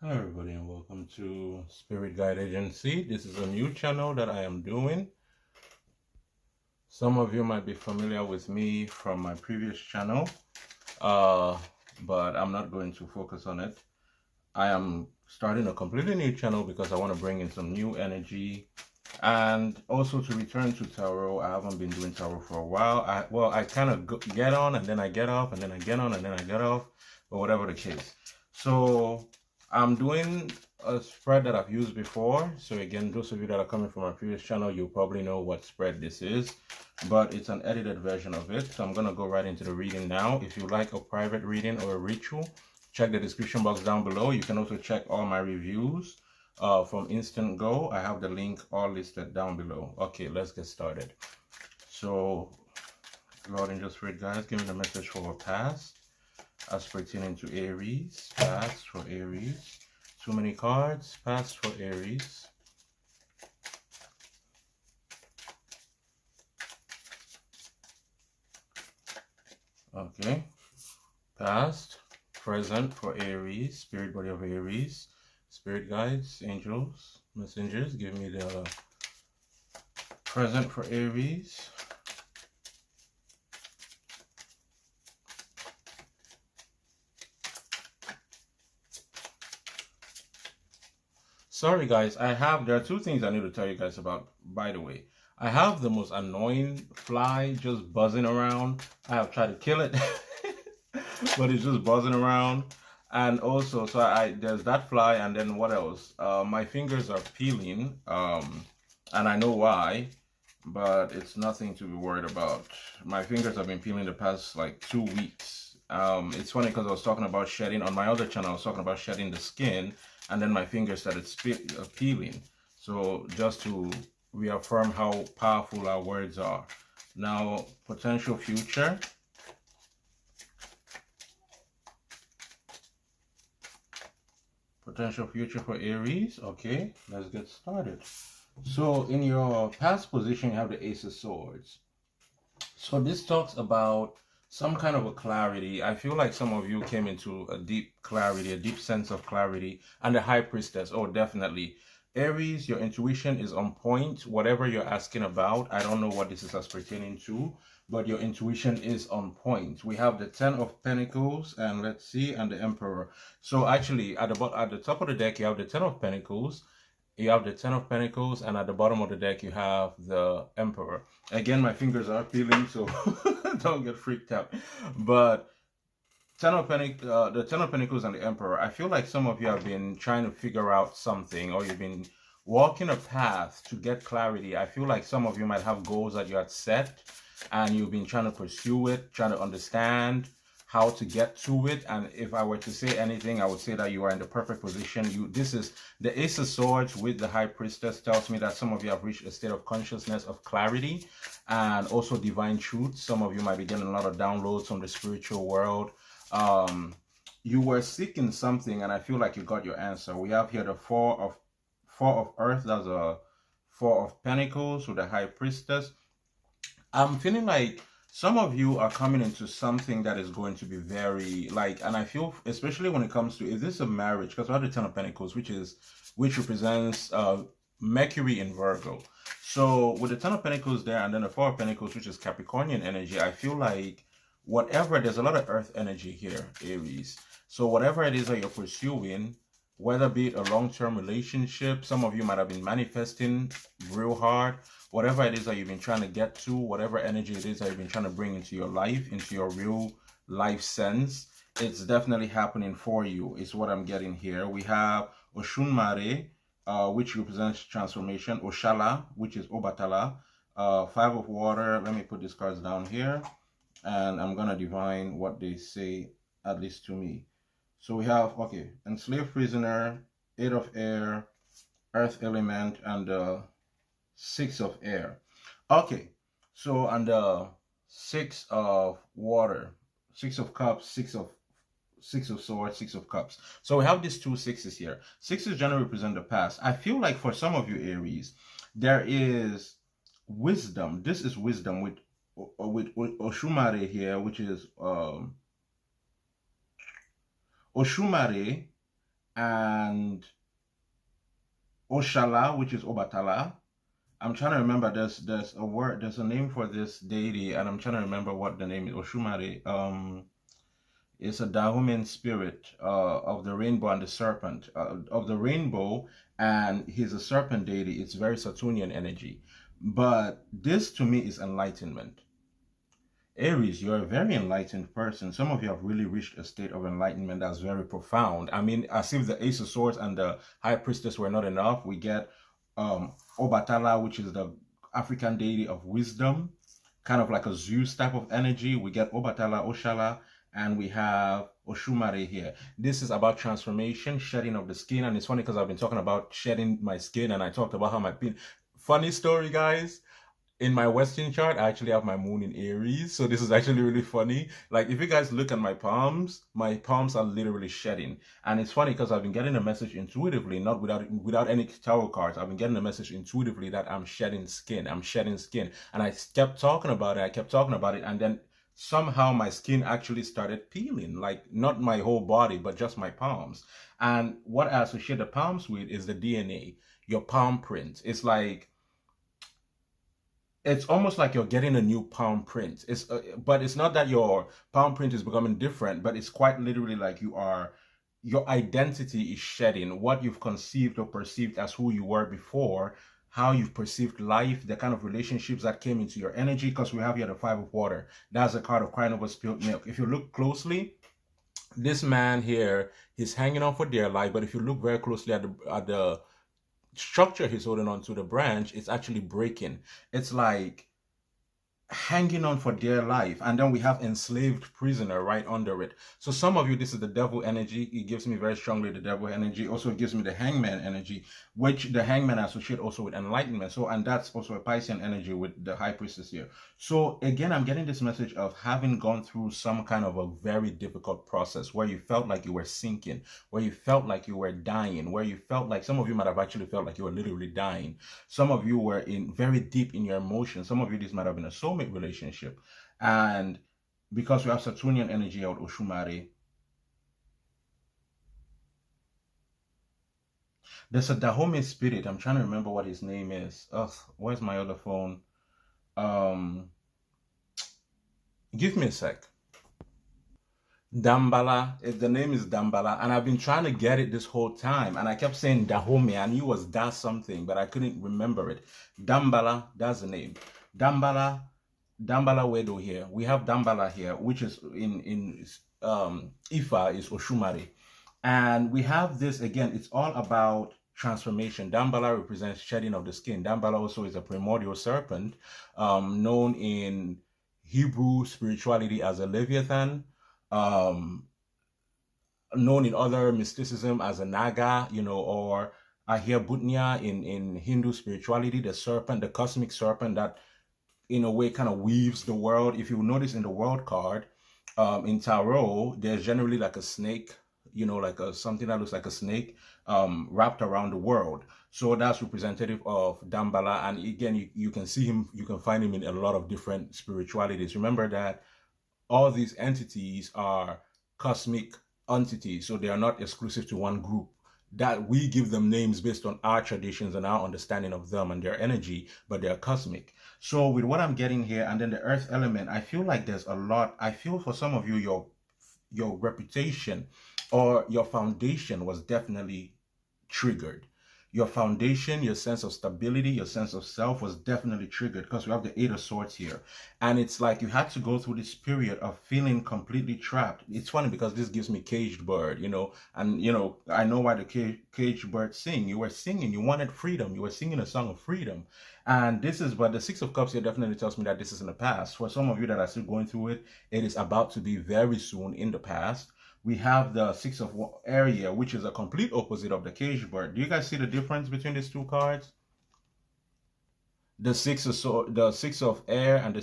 Hello everybody and welcome to Spirit Guide Agency. This is a new channel that I am doing. Some of you might be familiar with me from my previous channel, but I'm not going to focus on it. I am starting a completely new channel because I want to bring in some new energy and also to return to tarot. I haven't been doing tarot for a while. I kind of get on and then I get off and then I get on and then I get off, or whatever the case. So I'm doing a spread that I've used before. So again, those of you that are coming from my previous channel, you probably know what spread this is, but it's an edited version of it. So I'm going to go right into the reading now. If you like a private reading or a ritual, check the description box down below. You can also check all my reviews from Instant Go. I have the link all listed down below. Okay, let's get started. So, Lord Angel Spirit guys, give me the message for past as pertaining to Aries. Past for Aries. Too many cards. Past for Aries. Okay. Past, present for Aries. Spirit body of Aries. Spirit guides, angels, messengers, give me the present for Aries. Sorry guys, there are two things I need to tell you guys about, by the way. I have the most annoying fly just buzzing around. I have tried to kill it, but it's just buzzing around. And also, so there's that fly, and then what else? My fingers are peeling, and I know why, but it's nothing to be worried about. My fingers have been peeling the past like 2 weeks. It's funny because I was talking about shedding on my other channel. I was talking about shedding the skin, and then my fingers started peeling. So just to reaffirm how powerful our words are. Now, potential future. Potential future for Aries. Okay, let's get started. So in your past position, you have the Ace of Swords. So this talks about some kind of a clarity. I feel like some of you came into a deep clarity, a deep sense of clarity. And the High Priestess, oh, definitely. Aries, your intuition is on point. Whatever you're asking about, I don't know what this is as pertaining to, but your intuition is on point. We have the Ten of Pentacles, and let's see, and the Emperor. So actually, at the top of the deck, you have the Ten of Pentacles. You have the Ten of Pentacles, and at the bottom of the deck, you have the Emperor. Again, my fingers are peeling, so don't get freaked out. But the Ten of Pentacles and the Emperor, I feel like some of you have been trying to figure out something, or you've been walking a path to get clarity. I feel like some of you might have goals that you had set, and you've been trying to pursue it, trying to understand how to get to it. And if I were to say anything, I would say that you are in the perfect position. This is the Ace of Swords with the High Priestess tells me that some of you have reached a state of consciousness of clarity and also divine truth. Some of you might be getting a lot of downloads from the spiritual world. You were seeking something, and I feel like you got your answer. We have here the Four of Earth. That's a Four of Pentacles with the High Priestess. I'm feeling like some of you are coming into something that is going to be very and I feel especially when it comes to, is this a marriage? Because we have the Ten of Pentacles, which represents Mercury in Virgo. So with the Ten of Pentacles there, and then the Four of Pentacles, which is Capricornian energy, I feel like there's a lot of earth energy here, Aries. So whatever it is that you're pursuing, whether be it a long-term relationship, some of you might have been manifesting real hard, whatever it is that you've been trying to get to, whatever energy it is that you've been trying to bring into your life, into your real life sense, it's definitely happening for you, is what I'm getting here. We have Oshunmare, which represents transformation, Oshala, which is Obatala, Five of Water. Let me put these cards down here, and I'm going to divine what they say, at least to me. So we have, okay, Enslaved Prisoner, Eight of Air, Earth Element, and Six of Air. Okay, so and Six of Water, Six of Cups, Six of Swords, Six of Cups. So we have these two sixes here. Sixes generally represent the past. I feel like for some of you, Aries, there is wisdom. This is wisdom with Oshumare here, which is Oshumare and Oshala, which is Obatala. I'm trying to remember. There's a word. There's a name for this deity, and I'm trying to remember what the name is. Oshumare. It's a Dahuman spirit of the rainbow and the serpent. Of the rainbow, and he's a serpent deity. It's very Saturnian energy. But this to me is enlightenment. Aries, you're a very enlightened person. Some of you have really reached a state of enlightenment that's very profound. I mean, as if the Ace of Swords and the High Priestess were not enough, we get Obatala, which is the African deity of wisdom, kind of like a Zeus type of energy. We get Obatala, Oshala, and we have Oshumare here. This is about transformation, shedding of the skin. And it's funny because I've been talking about shedding my skin, and I talked about how my pin. Funny story, guys, in my Western chart, I actually have my moon in Aries. So this is actually really funny. Like if you guys look at my palms are literally shedding. And it's funny because I've been getting a message intuitively, not without any tarot cards. I've been getting a message intuitively that I'm shedding skin. I'm shedding skin. And I kept talking about it. I kept talking about it. And then somehow my skin actually started peeling, like not my whole body, but just my palms. And what I associate the palms with is the DNA, your palm print. It's almost like you're getting a new palm print. But it's not that your palm print is becoming different, but it's quite literally like your identity is shedding what you've conceived or perceived as who you were before, how you've perceived life, the kind of relationships that came into your energy, because we have here the Five of Water. That's a card of crying over spilled milk. If you look closely, this man here, he's hanging on for dear life, but if you look very closely at the structure he's holding on to, the branch, it's actually breaking. It's like hanging on for dear life, and then we have enslaved prisoner right under it. So some of you, this is the devil energy. It gives me very strongly the devil energy. Also it gives me the hangman energy, which the hangman associate also with enlightenment. So, and that's also a Piscean energy with the high priestess here. So again, I'm getting this message of having gone through some kind of a very difficult process where you felt like you were sinking, where you felt like you were dying, where you felt like, some of you might have actually felt like you were literally dying. Some of you were in very deep in your emotions. Some of you, this might have been a soulmate relationship. And because we have Saturnian energy out Oshumare, there's a Dahomey spirit. I'm trying to remember what his name is. Ugh, where's my other phone? Give me a sec. Dambala, the name is Dambala, and I've been trying to get it this whole time, and I kept saying Dahomey. I knew it was Da something, but I couldn't remember it. Dambala, that's the name. Dambala Wedo here. We have Dambala here, which is in Ifa is Oshumare. And we have this again, it's all about transformation. Dambala represents shedding of the skin. Dambala also is a primordial serpent, known in Hebrew spirituality as a Leviathan, known in other mysticism as a Naga, or Ahirbutnia in Hindu spirituality, the serpent, the cosmic serpent that in a way kind of weaves the world. If you notice in the world card, in tarot, there's generally like a snake, like something that looks like a snake wrapped around the world. So that's representative of Dambala. And again, you can see him, you can find him in a lot of different spiritualities. Remember that all these entities are cosmic entities, so they are not exclusive to one group. That we give them names based on our traditions and our understanding of them and their energy, but they're cosmic. So with what I'm getting here, and then the earth element, I feel like there's a lot. I feel for some of you, your reputation or your foundation was definitely triggered. Your foundation, your sense of stability, your sense of self was definitely triggered, because we have the Eight of Swords here. And it's like you had to go through this period of feeling completely trapped. It's funny because this gives me caged bird, and I know why the caged bird sing. You were singing, you wanted freedom, you were singing a song of freedom. And but the Six of Cups here definitely tells me that this is in the past. For some of you that are still going through it, it is about to be very soon in the past. We have the Six of Air here, which is a complete opposite of the cage bird. Do you guys see the difference between these two cards? The Six of Air and the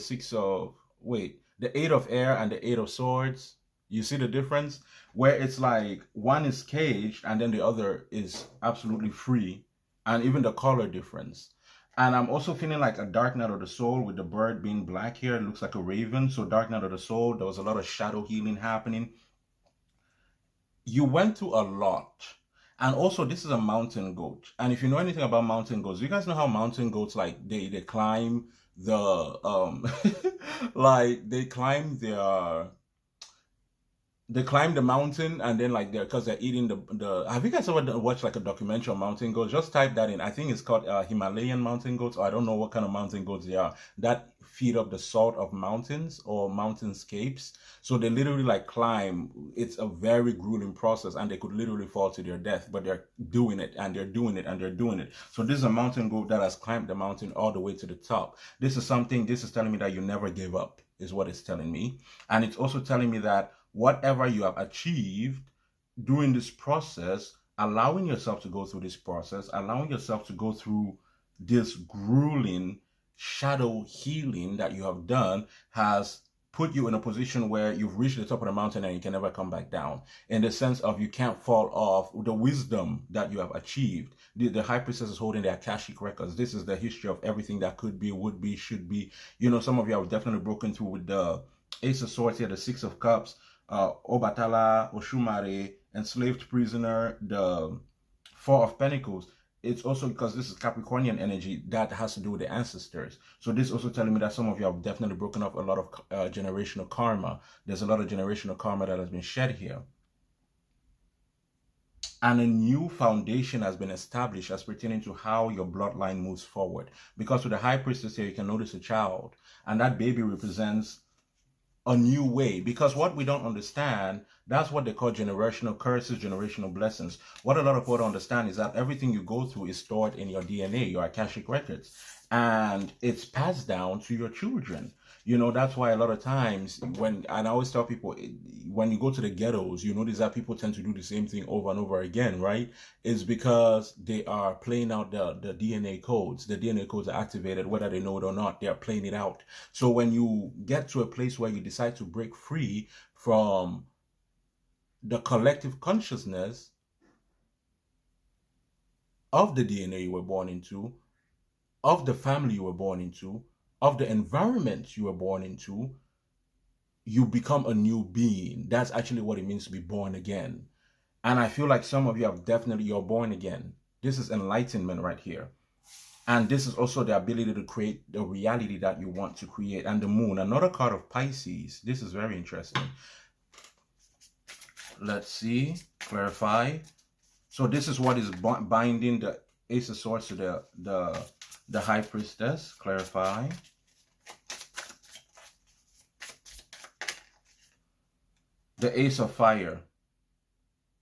the Eight of Air and the Eight of Swords. You see the difference? Where it's like one is caged and then the other is absolutely free, and even the color difference. And I'm also feeling like a Dark Night of the Soul with the bird being black here. It looks like a raven. So Dark Night of the Soul, there was a lot of shadow healing happening. You went through a lot, And also, this is a mountain goat. And if you know anything about mountain goats, you guys know how mountain goats, like, they climb the like they climb the mountain, and then, like, they're because they're eating the have you guys ever watched like a documentary on mountain goats? Just type that in. I think it's called Himalayan mountain goats, or I don't know what kind of mountain goats they are, that feed up the salt of mountains or mountainscapes. So they literally, like, climb. It's a very grueling process, and they could literally fall to their death, but they're doing it, and they're doing it, and they're doing it. So this is a mountain goat that has climbed the mountain all the way to the top. This is telling me that you never give up, is what it's telling me. And it's also telling me that whatever you have achieved during this process, allowing yourself to go through this process, allowing yourself to go through this grueling shadow healing that you have done, has put you in a position where you've reached the top of the mountain and you can never come back down. In the sense of, you can't fall off the wisdom that you have achieved. The high priestess is holding the Akashic records. This is the history of everything that could be, would be, should be. Some of you have definitely broken through with the Ace of Swords here, the Six of Cups, Obatala, Oshumare, enslaved prisoner, the Four of Pentacles. It's also because this is Capricornian energy that has to do with the ancestors. So this is also telling me that some of you have definitely broken up a lot of generational karma. There's a lot of generational karma that has been shed here. And a new foundation has been established as pertaining to how your bloodline moves forward. Because with the High Priestess here, you can notice a child. And that baby represents a new way, because what we don't understand, that's what they call generational curses, generational blessings. What a lot of people don't understand is that everything you go through is stored in your DNA, your Akashic records, and it's passed down to your children. That's why a lot of times and I always tell people, when you go to the ghettos, you notice that people tend to do the same thing over and over again, right? It's because they are playing out the DNA codes. The DNA codes are activated, whether they know it or not, they are playing it out. So when you get to a place where you decide to break free from the collective consciousness of the DNA you were born into, of the family you were born into, of the environment you were born into, you become a new being. That's actually what it means to be born again. And I feel like some of you have definitely, you're born again. This is enlightenment right here. And this is also the ability to create the reality that you want to create. And the moon, another card of Pisces. This is very interesting. Let's see, clarify. So this is what is binding the Ace of Swords to the High Priestess. Clarify. The Ace of Fire.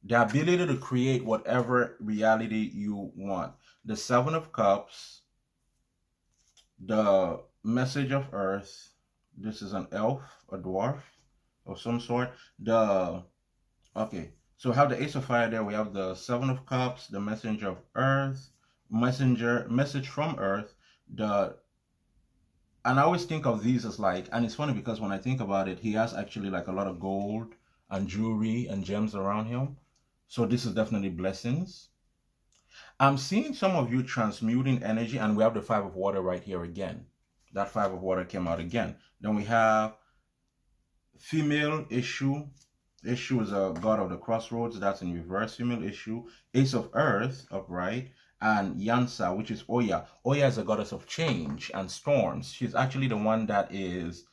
The ability to create whatever reality you want. The Seven of Cups. The Message of Earth. This is an elf, a dwarf of some sort. Okay, so we have the Ace of Fire there. We have the Seven of Cups, the Messenger of Earth, message from Earth. And I always think of these as like, and it's funny because when I think about it, he has actually like a lot of gold and jewelry and gems around him. So this is definitely blessings. I'm seeing some of you transmuting energy, and we have the Five of Water right here again. That Five of Water came out again. Then we have female issue. Issue is a god of the crossroads. That's in reverse. Female issue. Ace of Earth upright. And Yansa, which is Oya. Oya is a goddess of change and storms. She's actually the one that is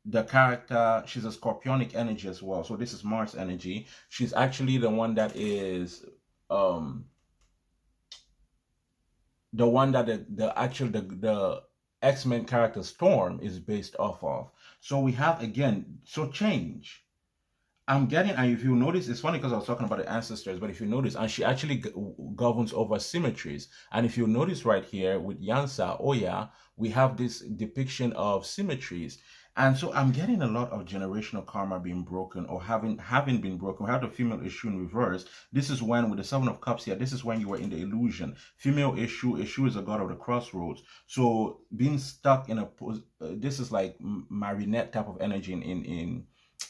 the character. She's a scorpionic energy as well. So this is Mars energy. She's actually the one that is the one that the X-Men character Storm is based off of. So we have again, so change. I'm getting, and if you notice, it's funny because I was talking about the ancestors, but if you notice, and she actually governs over symmetries. And if you notice right here with Yansa, Oya, we have this depiction of symmetries. And so I'm getting a lot of generational karma being broken or having been broken. We have the female issue in reverse. This is when, with the Seven of Cups here, this is when you were in the illusion. Female issue is a god of the crossroads. So being stuck in this is like marionette type of energy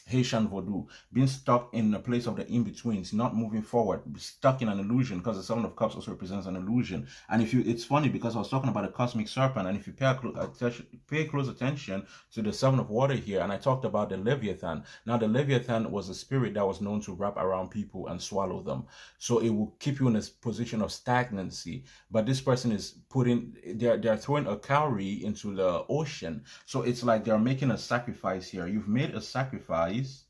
Haitian voodoo, being stuck in a place of the in-betweens, not moving forward, stuck in an illusion, because the Seven of Cups also represents an illusion. And if you, it's funny because I was talking about a cosmic serpent, and if you pay close attention to the Seven of Water here, and I talked about the Leviathan. Now, the Leviathan was a spirit that was known to wrap around people and swallow them. So it will keep you in a position of stagnancy. But this person is they're throwing a cowrie into the ocean. So it's like they're making a sacrifice here. You've made a sacrifice.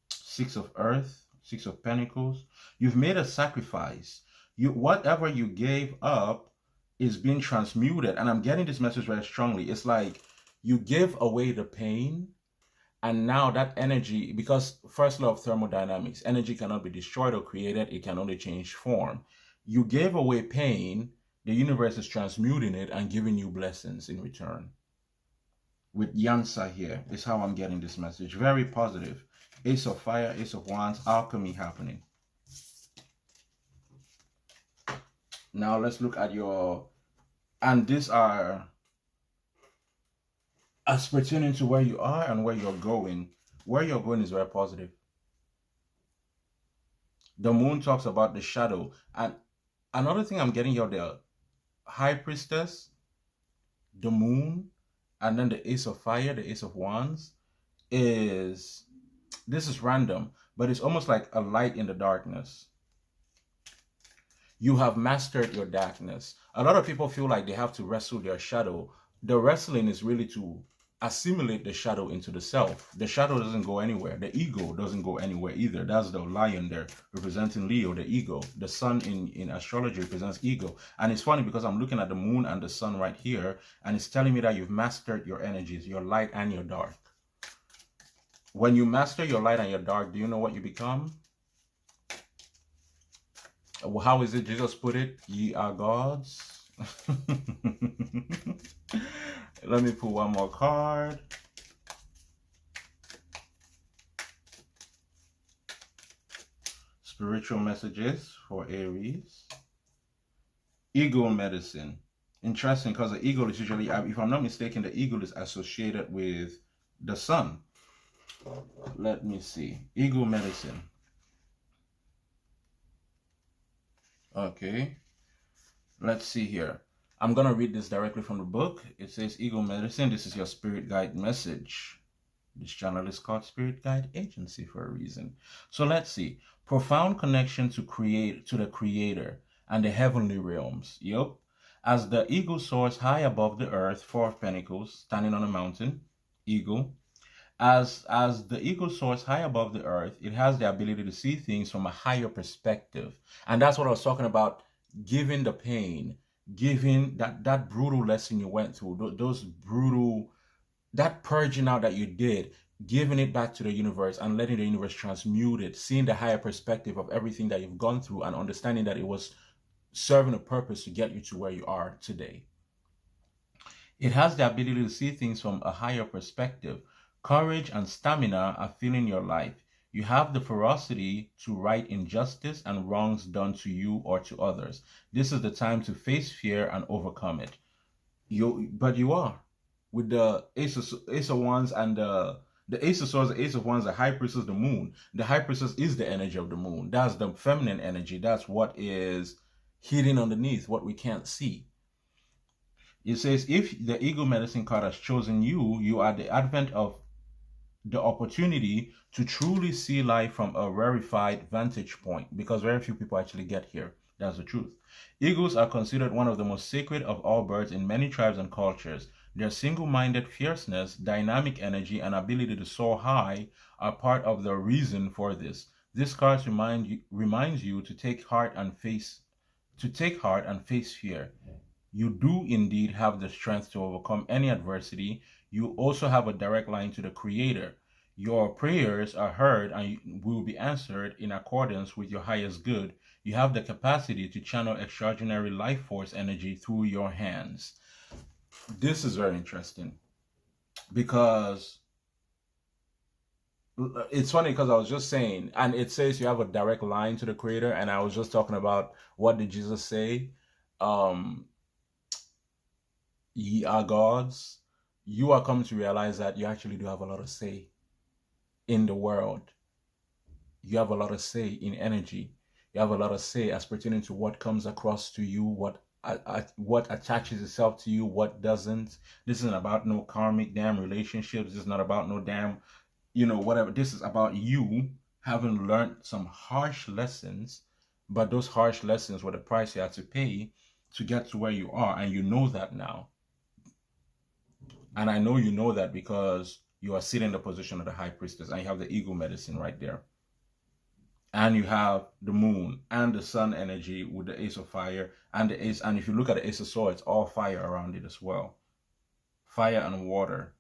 Six of Earth, Six of Pentacles. You've made a sacrifice. Whatever you gave up is being transmuted. And I'm getting this message very strongly. It's like you give away the pain, and now that energy, because first law of thermodynamics, energy cannot be destroyed or created, it can only change form. You gave away pain, the universe is transmuting it and giving you blessings in return. With Yansa here is how I'm getting this message. Very positive. Ace of Fire, Ace of Wands, alchemy happening. Now let's look at your, and these are as pertaining to where you are and where you're going. Where you're going is very positive. The moon talks about the shadow. And another thing I'm getting here, the High Priestess, the moon, and then the Ace of Fire, the Ace of Wands, is, this is random, but it's almost like a light in the darkness. You have mastered your darkness. A lot of people feel like they have to wrestle their shadow. The wrestling is really to assimilate the shadow into the self. The shadow doesn't go anywhere. The ego doesn't go anywhere either. That's the lion there representing Leo, the ego. The sun in astrology represents ego. And it's funny because I'm looking at the moon and the sun right here, and it's telling me that you've mastered your energies, your light and your dark. When you master your light and your dark, do you know what you become? How is it Jesus put it? Ye are gods. Let me pull one more card. Spiritual messages for Aries. Ego medicine. Interesting, because the eagle is usually, if I'm not mistaken, the eagle is associated with the sun. Let me see. Ego medicine. Okay. Let's see here. I'm going to read this directly from the book. It says, Ego medicine. This is your spirit guide message. This channel is called Spirit Guide Agency for a reason. So let's see. Profound connection to the Creator and the heavenly realms. Yup. As the eagle soars high above the earth, Four of Pentacles, standing on a mountain. Eagle. As the eagle soars high above the earth, it has the ability to see things from a higher perspective. And that's what I was talking about, giving the pain, giving that brutal lesson you went through, those brutal, that purging out that you did, giving it back to the universe and letting the universe transmute it, seeing the higher perspective of everything that you've gone through and understanding that it was serving a purpose to get you to where you are today. It has the ability to see things from a higher perspective. Courage and stamina are filling your life. You have the ferocity to right injustice and wrongs done to you or to others. This is the time to face fear and overcome it. But you are. With the Ace of Wands and the Ace of Swords, the Ace of Wands, the High Priestess, the Moon. The High Priestess is the energy of the Moon. That's the feminine energy. That's what is hidden underneath, what we can't see. It says, if the Ego Medicine card has chosen you, you are the advent of the opportunity to truly see life from a rarefied vantage point, because very few people actually get here. That's the truth. Eagles are considered one of the most sacred of all birds in many tribes and cultures. Their single-minded fierceness, dynamic energy, and ability to soar high are part of the reason for this. This card reminds you to take heart and face fear. You do indeed have the strength to overcome any adversity. You also have a direct line to the Creator. Your prayers are heard and will be answered in accordance with your highest good. You have the capacity to channel extraordinary life force energy through your hands. This is very interesting because it's funny because I was just saying, and it says you have a direct line to the Creator, and I was just talking about what did Jesus say? Ye are gods. you are coming to realize that you actually do have a lot of say in the world. You have a lot of say in energy. You have a lot of say as pertaining to what comes across to you, what attaches itself to you, what doesn't. This isn't about no karmic damn relationships. This is not about no damn, whatever. This is about you having learned some harsh lessons, but those harsh lessons were the price you had to pay to get to where you are, and you know that now. And I know you know that because you are sitting in the position of the high priestess, and you have the ego medicine right there. And you have the moon and the sun energy with the ace of fire and the ace. And if you look at the ace of swords, all fire around it as well. Fire and water,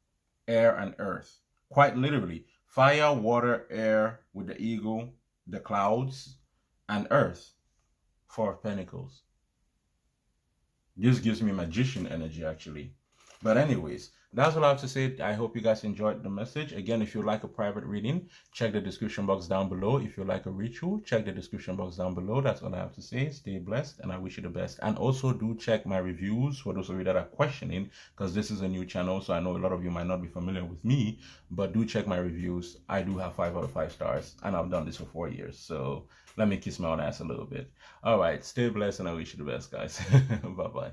air and earth. Quite literally, fire, water, air with the eagle, the clouds, and earth. Four of Pentacles. This gives me magician energy, actually. But anyways, that's all I have to say. I hope you guys enjoyed the message. Again, if you like a private reading, check the description box down below. If you like a ritual, check the description box down below. That's all I have to say. Stay blessed, and I wish you the best. And also do check my reviews for those of you that are questioning, because this is a new channel, so I know a lot of you might not be familiar with me, but do check my reviews. I do have 5 out of 5 stars, and I've done this for 4 years. So let me kiss my own ass a little bit. All right, stay blessed, and I wish you the best, guys. Bye-bye.